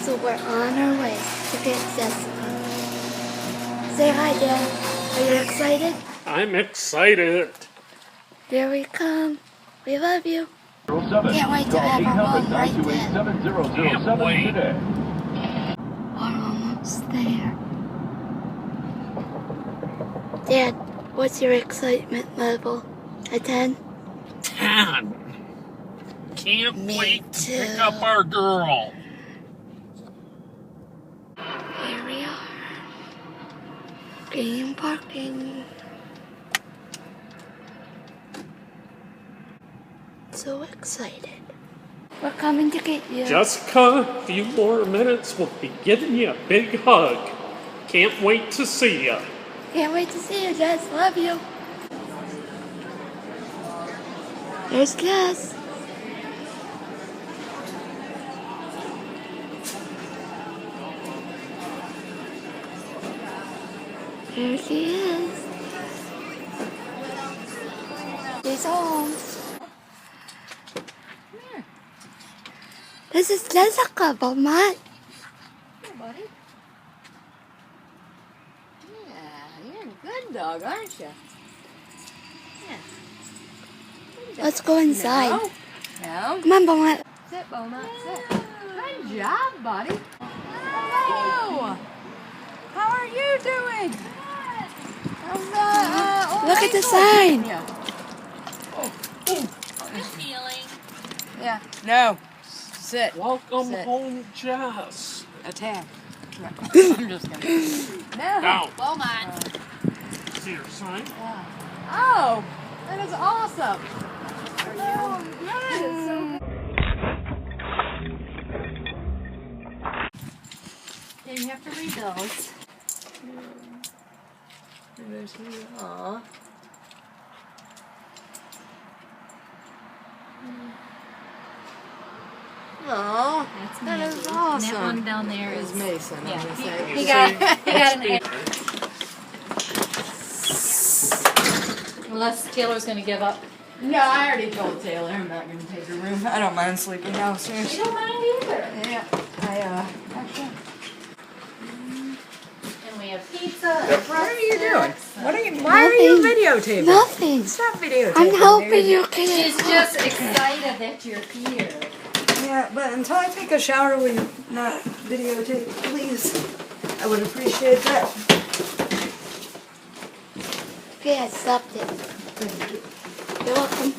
So we're on our way to get Jessica. Say hi, Dad. Are you excited? I'm excited. Here we come. We love you. Can't wait to have our mom right then. Can't wait. We're almost there. Dad, what's your excitement level? A 10? 10. Can't Me wait to too. pick up our girl. Here we are. Green parking. So excited. We're coming to get you. Jessica, a few more minutes, we'll be giving you a big hug. Can't wait to see you. Can't wait to see you, Jess. Love you. There's Jess. There she is. She's home. This is Jessica, Beaumont. Hey, buddy. Yeah, you're a good dog, aren't you? Yeah. Let's go inside. No. No. Come on, Beaumont. Sit, Beaumont. Sit. Good job, buddy. Hello. How are you doing? How's that? Look at the sign. Yeah. Good feeling. Yeah. No. Sit. Welcome Sit. home, Jess. Attack. No. I'm just kidding. No. Now, Beaumont. see your sign? Oh, that is awesome. Oh, good. It's so good. You have to read those. Aw. Oh, That's that is Mandy. awesome. And that one down there Is is Mason. I'm Yeah, gonna he say. got an A. Unless Taylor's going to give up. No, I already told Taylor I'm not gonna take her room. I don't mind sleeping downstairs. You don't mind either. Yeah, actually. And we have pizza. What are you doing? Why are you videotaping? Nothing. Stop videotaping. I'm helping dude. you, kid. She's just excited that you're here. Yeah, but until I take a shower, will you not videotape, please? I would appreciate that. Okay, I stopped it. You're welcome.